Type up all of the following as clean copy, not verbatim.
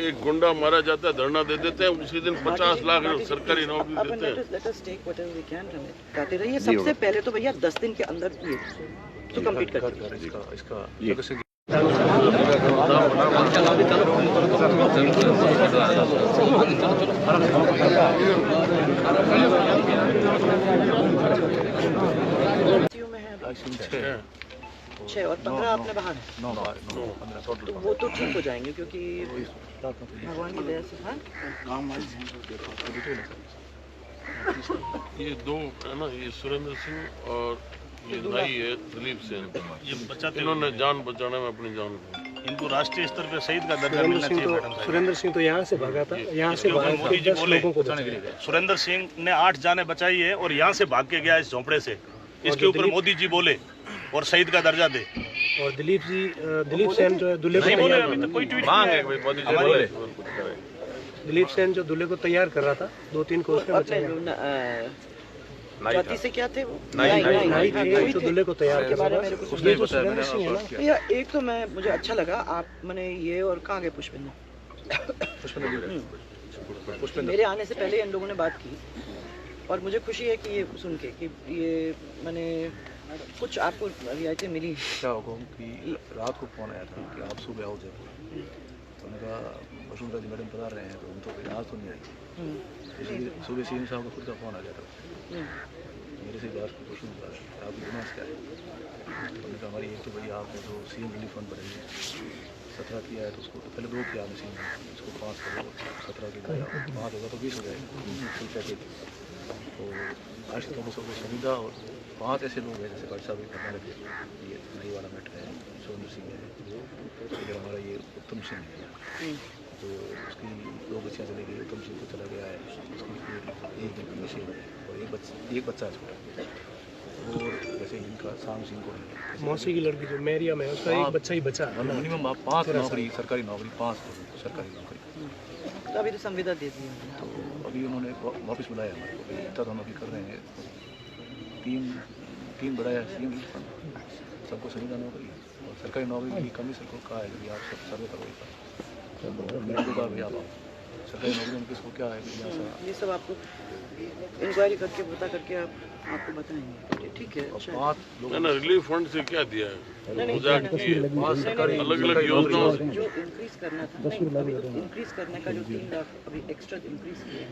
एक गुंडा मारा जाता है, धरना दे देते हैं, उसी दिन 50 लाख सरकारी नौकरी देते हैं। करते रहिए। सबसे पहले तो भैया 10 दिन के अंदर ये तो कंप्लीट कर छः और 15 आपने बाहर है। 9 15 तो वो तो ठीक हो जाएंगे क्योंकि भगवान की दया से। हाँ ये दो है ना, ये सुरेंद्र सिंह और ये नाई है दिलीप सिंह, ये बचाते इन्होंने जान बचाने में अपनी जान को, इनको राष्ट्रीय स्तर पर शहीद का दर्जा मिलना चाहिए मैडम साहब। सुरेंद्र सिंह तो यहाँ से भागा था, यहाँ से भाग के 10 लोगों को बचाने के लिए। सुरेंद्र सिंह ने 8 जानें बचाई है और यहाँ से भाग के गया इस झोंपड़े से। इसके ऊपर मोदी जी बोले और शहीद का दर्जा दे। और दिलीप सेन जो है दूल्हे नहीं को बोले, तैयार, अभी तो कोई ट्वीट नहीं है। दिलीप सेन जो दूल्हे को तैयार कर रहा था, 2-3 को उसने बचाया। चौथी से क्या थे वो? नहीं थे तो दूल्हे को तैयार के कर बारे रहा में था। कुछ ये तो सुरेंद्र सिंह है ना। भैया एक तो मुझे अच्छा लगा आप मैंने ये और कहाँ गए पुष्पेंद्र, मेरे आने से पहले इन लोगों ने बात की और मुझे खुशी है कि ये सुन के कि ये मैंने कुछ आपको रियायतें मिली। क्या होगा कि रात को फोन आया था कि आप सुबह आओ जब, तो मैंने कहा वसुंधरा जी मैडम बता रहे हैं, तो हम तो आज तो नहीं आई। इसलिए सुबह सीएम साहब का खुद का फोन आ गया था मेरे से, बात कुछ नहीं बता रहे आपकी गुनाह क्या है। तो मैंने कहा हमारी एक तो भैया आपने जो सीएम रिलीफ फंड बढ़ाइए 17 किया है, तो उसको तो पहले 2 किया आपने सीएम, उसको 5 करो, 17 की 5 होगा तो 20 हो जाएगा फुल पैकेज। तो आज तो सबको सुविधा, और 5 ऐसे लोग हैं जैसे भाई साहब करने लगे, ये नई वाला मैटर है, सुरेंद्र सिंह है, फिर हमारा ये उत्तम सिंह है, तो उसकी 2 बच्चियाँ चली गई, उत्तम सिंह को चला गया है, उसकी एक मिसिंग है और एक बच्चा है छोटा। और जैसे इनका शाम सिंह को मौसी की लड़की जो मैरिया में है, उसका एक बच्चा ही बचा। मिनिमम 5 नौकरी, सरकारी नौकरी 5 सरकारी नौकरी। तो अभी तो संविदा दे दी। तो अभी उन्होंने वापस बुलाया हमारे को, इतना तो हम अभी कर रहे हैं। 3 बढ़ाया सीएम रिलीफ फंड, सबको सुविधा नौकरी और सरकारी नौकरी की कमी सबको कहा है कि आप सब सर्वे करो। मैंने कहा भैया आप सरकारी नौकरी में किसको क्या है, ये सब आपको इंक्वायरी करके पता करके आपको बताएंगे। ठीक है। और 5 लोग मैंने रिलीफ फंड से क्या दिया है, अलग अलग योजनाओं से जो इंक्रीज करना था, इंक्रीज करने का जो 3 लाख अभी एक्स्ट्रा इंक्रीज किया है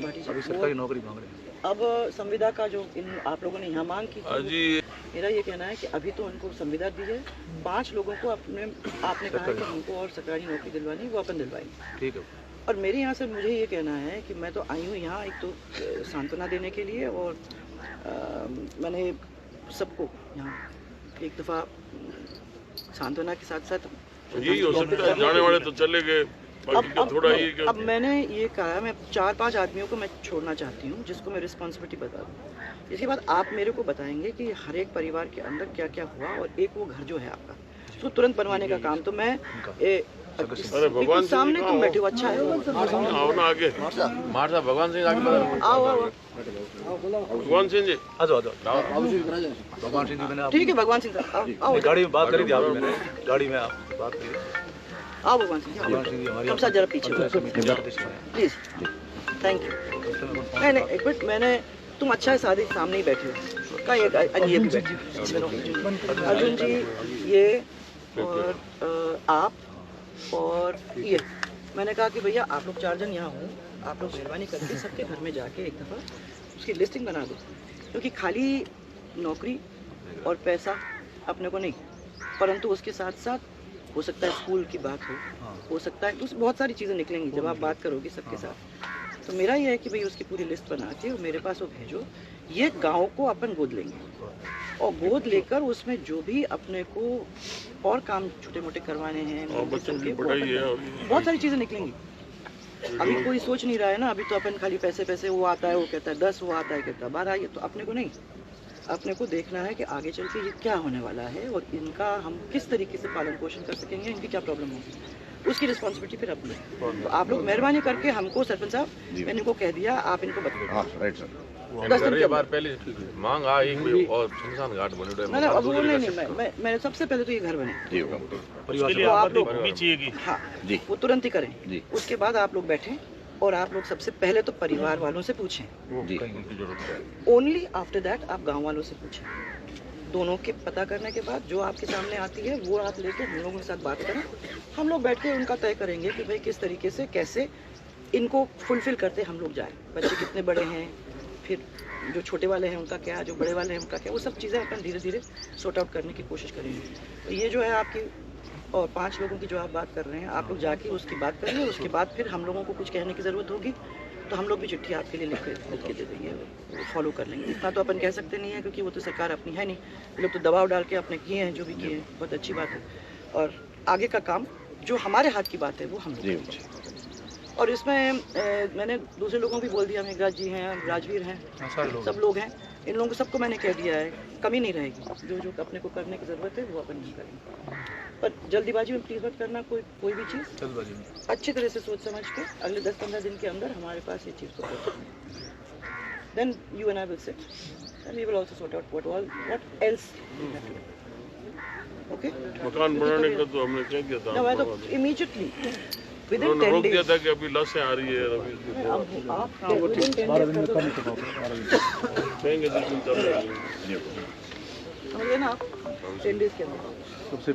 भाटी अभी सरकारी नौकरी मांग रहे हैं। अब संविदा का जो आप लोगों ने यहाँ मांग की जी, मेरा ये कहना है कि अभी तो उनको संविदा दी है, 5 लोगों को आपने कहा कि उनको और सरकारी नौकरी दिलवानी, वो अपन दिलवाएंगे। ठीक है। और मेरे यहाँ से मुझे ये कहना है कि मैं तो आई हूँ यहाँ एक तो सांत्वना देने के लिए, और मैंने सबको यहाँ एक दफ़ा सांत्वना के साथ साथ यही हो सकता है, जाने वाले तो चले गए, बाकी का थोड़ा ये अब मैंने ये कहा मैं 4-5 आदमियों को मैं छोड़ना चाहती हूँ जिसको मैं रिस्पॉन्सिबिलिटी बता दूँ। इसके बाद आप मेरे को बताएंगे कि हर एक परिवार के अंदर क्या क्या हुआ, और एक वो घर जो है आपका उसको तुरंत बनवाने का काम तो मैं अरे भगवान सामने तुम बैठे हो। अच्छा है, आओ ना आगे, मार भगवान सिंह आगे आओ भगवान सिंह जी आ जाओ भगवान सिंह जी मैंने ठीक है भगवान सिंह आओ गाड़ी में बात करी थी आपने, मैंने गाड़ी में आप बात करी। आओ भगवान सिंह हम साथ जरा पीछे प्लीज। Thank you. नहीं एक मिनट, मैंने तुम अच्छा है सादे सामने ही बैठे हो का, ये भी बैठे अर्जुन जी, ये और आप और ये मैंने कहा कि भैया आप लोग 4 जन यहाँ हो, आप लोग मेहरबानी करके सबके घर में जाके एक दफ़ा उसकी लिस्टिंग बना दो, क्योंकि खाली नौकरी और पैसा अपने को नहीं, परंतु उसके साथ साथ हो सकता है स्कूल की बात हो सकता है उस बहुत सारी चीज़ें निकलेंगी जब आप बात करोगे सबके साथ। तो मेरा ये है कि भाई उसकी पूरी लिस्ट बना के और मेरे पास वो भेजो। ये गांव को अपन गोद लेंगे और गोद लेकर उसमें जो भी अपने को और काम छोटे मोटे करवाने हैं, बच्चों की पढ़ाई है, बहुत सारी चीज़ें निकलेंगी। अभी कोई सोच नहीं रहा है ना, अभी तो अपन खाली पैसे वो आता है, वो कहता है 10, वो आता है कहता है 12, ये तो अपने को नहीं, अपने को देखना है कि आगे चल के ये क्या होने वाला है और इनका हम किस तरीके से पालन पोषण कर सकेंगे, इनकी क्या प्रॉब्लम होगी। उसकी रिस्पॉन्सिबिलिटी फिर अपनी है। तो आप लोग मेहरबानी करके हमको, सरपंच साहब मैंने इनको कह दिया, आप इनको बताओ। Right sir. 10 दिन के बार अंदर। पहले मांग आई कोई और शमशान घाट बने नहीं अब वो नहीं, मैं सबसे पहले तो ये घर बने, जी होगा। उसके लिए तो आप आपको लोग भूमि चाहिएगी। हाँ जी। वो तुरंत ही करें। जी। उसके बाद आप लोग बैठें और आप लोग सबसे पहले तो परिवार वालों से पूछें, जी। ओनली आफ्टर दैट आप गांव वालों से पूछें। दोनों के पता करने के बाद जो आपके सामने आती है वो आप लेके हम लोगों के साथ बात करें। हम लोग बैठ के उनका तय करेंगे कि भाई किस तरीके से कैसे इनको फुलफिल करते हम लोग जाएं। बच्चे कितने बड़े हैं, फिर जो छोटे वाले हैं उनका क्या, जो बड़े वाले हैं उनका क्या, वो सब चीज़ें अपन धीरे धीरे सॉर्ट आउट करने की कोशिश करेंगे। तो ये जो है आपकी और 5 लोगों की जो आप बात कर रहे हैं, आप लोग जाके उसकी बात करेंगे। उसके बाद फिर हम लोगों को कुछ कहने की ज़रूरत होगी तो हम लोग भी चिट्ठी आपके लिए लिख के दे देंगे, वो फॉलो कर लेंगे। इतना तो अपन कह सकते नहीं है क्योंकि वो तो सरकार अपनी है नहीं, ये लोग तो दबाव डाल के अपने किए हैं जो भी किए हैं, बहुत अच्छी बात है। और आगे का काम जो हमारे हाथ की बात है वो हम लोग करेंगे। और इसमें मैंने दूसरे लोगों को भी बोल दिया, मेघराज जी हैं, राजवीर हैं, सब लोग हैं, इन लोगों को सबको मैंने कह दिया है, कमी नहीं रहेगी। जो जो अपने को करने की ज़रूरत है वो अपन नहीं करेंगे। पर जल्दीबाजी में प्लीज़ मत करना कोई भी चीज़, जल्दबाजी में अच्छी तरह से सोच समझ के अगले 10-15 दिन के अंदर हमारे पास ये चीज़ को पहुँचाएंगे। Then you and I will sit and we will also sort out what else okay. मकान बनाने का तो हमने कह दिया था, मैं तो इमीडिएटली विद इन उन्होंने 10 रोक दिया डेज था कि अभी लसें आ रही है, अभी इसको आप विद इन 10 डेज कर दो। कहेंगे 2 दिन चल रही है। समझिए ना आप, 10 डेज के अंदर। सबसे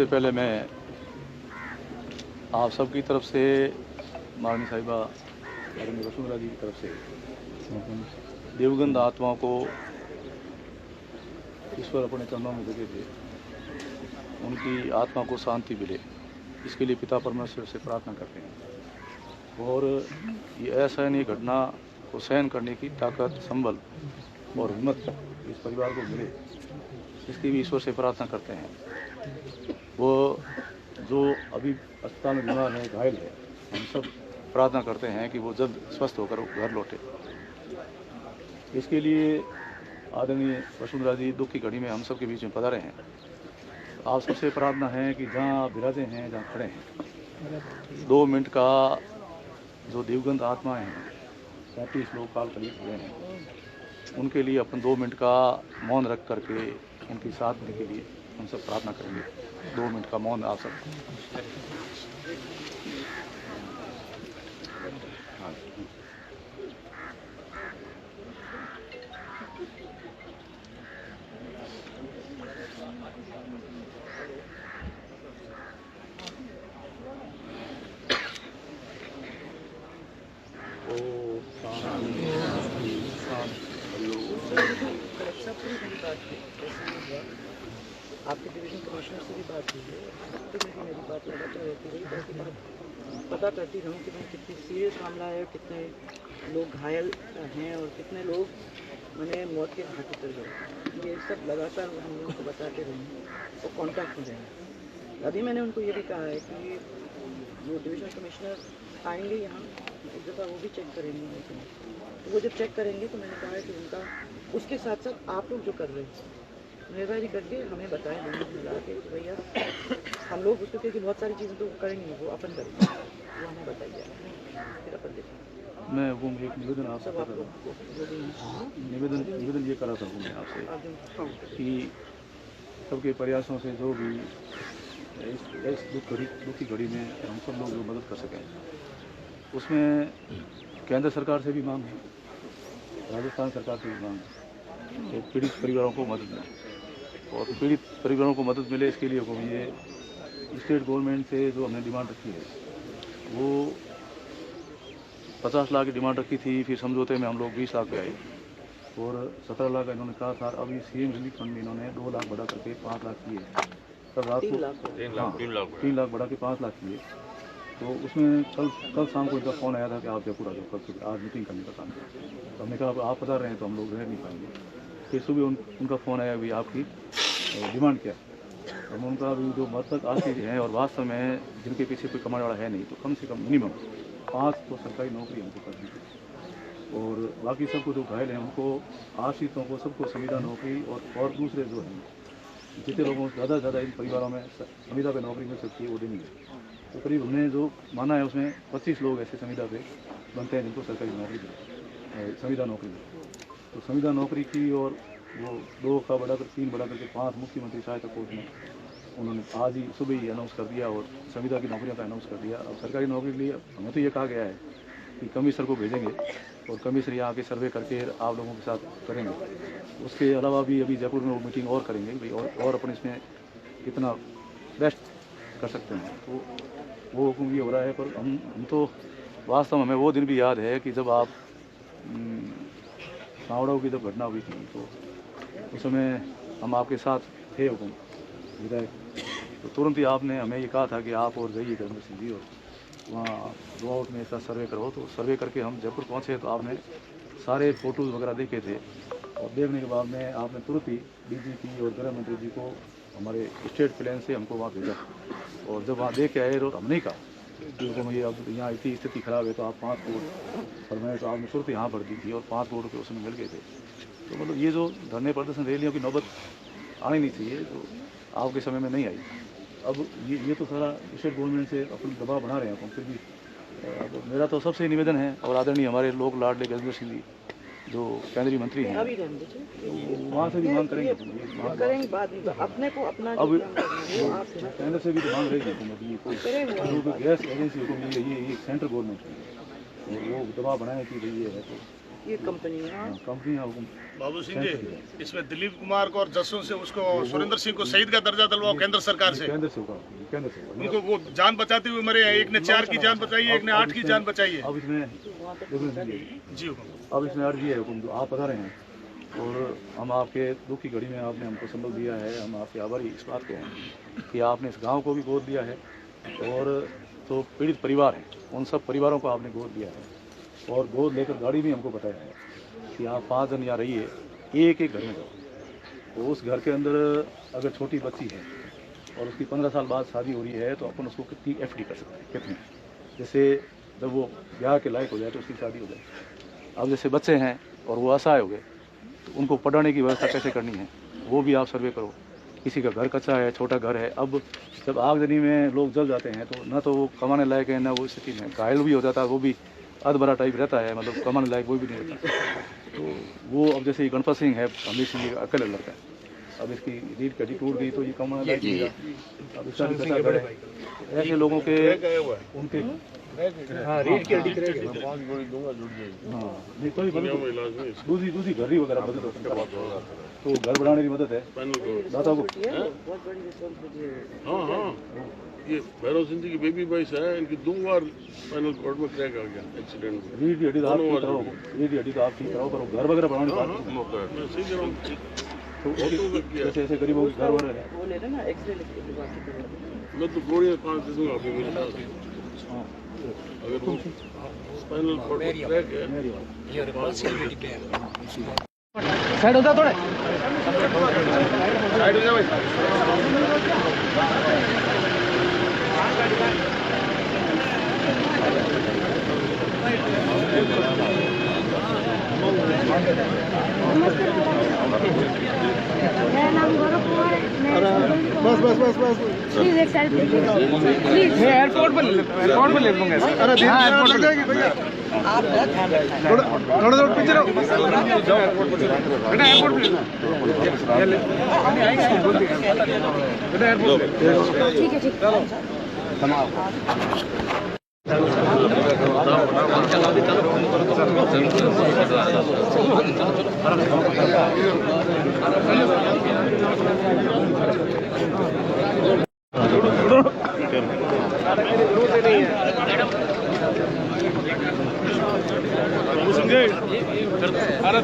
पहले मैं आप सबकी तरफ से, माननीय साहिबा मैडम वसुंधरा जी की तरफ से देवगंध आत्माओं को ईश्वर अपने चरणों में जगह दे, उनकी आत्मा को शांति मिले, इसके लिए पिता परमेश्वर से प्रार्थना करते हैं। और ये असहनीय घटना को सहन करने की ताकत, संबल और हिम्मत इस परिवार को मिले, इसकी भी ईश्वर से प्रार्थना करते हैं। वो जो अभी अस्पताल में बीमार है, घायल है, हम सब प्रार्थना करते हैं कि वो जल्द स्वस्थ होकर घर लौटे। इसके लिए आदरणीय वसुंधरा जी दुख की घड़ी में हम सब के बीच में पधारे हैं। आप सबसे प्रार्थना है कि जहाँ आप विराजे हैं, जहाँ खड़े हैं, 2 मिनट का जो दिवगंत आत्माएं हैं, 35 लोग काल कलित हुए हैं, उनके लिए अपन 2 मिनट का मौन रख करके उनकी साथ देने के लिए हम सब प्रार्थना करेंगे। 2 मिनट का मौन आप सब। आपके डिवीजन कमिश्नर से भी बात हुई है, तो मेरी बात लगातार रहती रही ताकि मैं पता करती रहूँ कि भाई कितनी सीरियस मामला है, कितने लोग घायल हैं और कितने लोग मैंने मौत के घाट उतर गए। ये सब लगातार हम लोगों को बताते रहेंगे और कॉन्टैक्ट में रहेंगे। अभी मैंने उनको ये भी कहा है कि वो डिवीजन कमिश्नर आएंगे यहाँ, एक दफ़ा वो भी चेक करेंगे। तो वो जब चेक करेंगे तो मैंने कहा है कि उनका उसके साथ साथ आप लोग जो कर रहे हैं मेहरबानी करके हमें बताएं, मिला के कि भैया हम लोग उसको, क्योंकि बहुत सारी चीज़ें तो करेंगे, वो अपन करेंगे, वो हमें बताइए, फिर अपन देखेंगे। मैं वो एक निवेदन आपसे सब आप लोग को जो भी है, निवेदन ये करा सकूँ मैं आपसे कि सबके प्रयासों से जो भी इस दुख की घड़ी में हम सब लोग जो मदद कर सकें, उसमें केंद्र सरकार से भी मांग है, राजस्थान सरकार से भी मांग है कि पीड़ित परिवारों को मदद मिले। और पीड़ित परिवारों को मदद मिले इसके लिए को ये स्टेट गवर्नमेंट से जो हमने डिमांड रखी है, वो 50 लाख की डिमांड रखी थी, फिर समझौते में हम लोग 20 लाख पे आए और 17 लाख इन्होंने कहा था। अभी सीएम रिलीफ फंड में इन्होंने 2 लाख बढ़ा करके 5 लाख किए। तब रात को 3 लाख बढ़ा के 5 लाख किए। तो उसमें कल शाम को इनका फ़ोन आया था कि आप जयपुर आ जाओ, कल सुबह आज मीटिंग करने का काम है। तो हमने कहा अब आप बता रहे हैं तो हम लोग रह नहीं पाएंगे। फिर सुबह उनका फ़ोन आया भी आपकी डिमांड क्या है। हम उनका अभी जो मृतक आश्रित हैं और वास्तव में जिनके पीछे कोई कमाने वाला है नहीं, तो कम से कम मिनिमम 5 तो सरकारी नौकरी हमको करनी है। और बाकी सबको जो घायल हैं उनको, आश्रितों को सबको संविदा नौकरी और दूसरे जो हैं जितने लोगों को ज़्यादा से ज़्यादा इन परिवारों में संविदा पे नौकरी मिल सकती है वो देंगे। तो करीब हमने जो माना है उसमें 25 लोग ऐसे संविदा पे बनते हैं जिनको सरकारी नौकरी दे, संविदा नौकरी दे। तो संविदा नौकरी की और वो 2 का बढ़ाकर 3 बढ़ाकर के 5 मुख्यमंत्री सहायता कोष में उन्होंने आज ही सुबह ही अनाउंस कर दिया और संविदा की नौकरियों का अनाउंस कर दिया। अब सरकारी नौकरी के लिए हमें तो ये कहा गया है कि कमिश्नर को भेजेंगे और कमिश्नर यहाँ के सर्वे करके आप लोगों के साथ करेंगे। उसके अलावा भी अभी जयपुर में वो मीटिंग और करेंगे भाई और अपन इसमें कितना बेस्ट कर सकते हैं। तो वो हुक्म ये हो रहा है। पर हम तो वास्तव में हमें वो दिन भी याद है कि जब आप सावड़ाओं की जब घटना हुई थी तो उस समय हम आपके साथ थे हुक्म विधायक। तो तुरंत ही आपने हमें ये कहा था कि आप और जाइए गवर्नर सिंह जी और वहाँ दो आउट में ऐसा सर्वे करो। तो सर्वे करके हम जयपुर पहुँचे तो आपने सारे फ़ोटोज़ वगैरह देखे थे और देखने के बाद में आपने तुरंत ही DGP और गृह मंत्री जी को हमारे स्टेट प्लान से हमको वहाँ भेजा और जब वहाँ देख के आए और हमने कहा क्योंकि ये अब यहाँ इतनी स्थिति खराब है तो आप 5 करोड़ फरमाए तो आपने तुरंत यहाँ भर दी थी और 5 करोड़ रुपये उसमें मिल गए थे। तो मतलब ये जो धरने प्रदर्शन रैलियों की नौबत आनी नहीं चाहिए तो आपके समय में नहीं आई। अब ये तो सारा स्टेट गवर्नमेंट से अपनी दबाव बना रहे हैं हम फिर भी। अब मेरा तो सबसे निवेदन है और आदरणीय हमारे लोक लाडले गजेंद्र सिंह जी जो केंद्रीय मंत्री हैं वहाँ से भी मांग करेंगे बाद में अपने को अपना अब केंद्र से भी तो मांग रहेगी हुकूमत गैस एजेंसी हुक्म ये सेंट्रल गवर्नमेंट है वो दबाव बनाए कि भाई ये है तो ये कंपनियाँ बाबू सिंह जी इसमें दिलीप कुमार को और जसवंत से उसको सुरेंद्र सिंह को शहीद का दर्जा दिलवाओ केंद्र सरकार से। केंद्र से उनको वो जान बचाते हुए मरे हैं। एक ने 4 की जान बचाई है, एक ने 8 की जान बचाई है। अब इसमें जी अब इसमें अर्जी है हुकुम आप बता रहे हैं और हम आपके दुख की घड़ी में आपने हमको संबल दिया है। हम आपके आभारी इस बात के हैं कि आपने इस गांव को भी गोद दिया है और जो पीड़ित परिवार हैं उन सब परिवारों को आपने गोद दिया है और गोद लेकर गाड़ी भी हमको बताया है कि आप 5 दिन यहाँ रहिए एक घर में जाओ। तो उस घर के अंदर अगर छोटी बच्ची है और उसकी 15 साल बाद शादी हो रही है तो अपन उसको कितनी FD कर सकते हैं कितनी, जैसे जब वो ब्याह के लायक हो जाए तो उसकी शादी हो जाए। अब जैसे बच्चे हैं और वो असहाय हो गए तो उनको पढ़ाने की व्यवस्था कैसे करनी है वो भी आप सर्वे करो। किसी का घर कच्चा है, छोटा घर है, अब जब आगजनी में लोग जल जाते हैं तो ना तो वो कमाने लायक है ना वो स्थिति में घायल भी हो जाता है, वो भी अधभरा टाइप रहता है, मतलब कमाने लायक वो भी नहीं रहता। तो वो अब जैसे गणपत सिंह है अमित सिंह जी का अकेले लड़का है, अब इसकी रीढ़ की हड्डी टूट गई तो ये कमाने लायक नहीं रहा। अब इसका भी कच्चा घर है, ऐसे लोगों के उनके रीढ़ की हड्डी दूसरी घरी वगैरह मदद तो घर बनाने की मदद है दादा को। हाँ ये भैरव सिंह जी की बेबी बॉयस है, इनकी 2 बार फाइनल कोर्ट में क्रैक आ गया एक्सीडेंट में। रीढ़ की हड्डी तो आप ठीक कराओ, रीढ़ की हड्डी तो आप ठीक कराओ, पर घर वगैरह बनाने की बात मौका है मैं सही कह रहा हूँ। तो ऐसे गरीबों के घर हो रहे हैं वो ले लेना एक्सरे लेके मैं तो गोलियाँ 5 दे दूँगा अभी मेरे पास। अगर तुम फाइनल कोर्ट में क्रैक है साइड होता थोड़ा साइड हो जा भाई। मेरा नाम गौरव कुमार है। बस प्लीज एक साइड प्लीज एयरपोर्ट पर ले लूंगा। अरे एयरपोर्ट पर जाएगी भैया, थोड़ा पीछे रहो बेटा, एयरपोर्ट बेटा एयरपोर्ट ठीक है ठीक अरे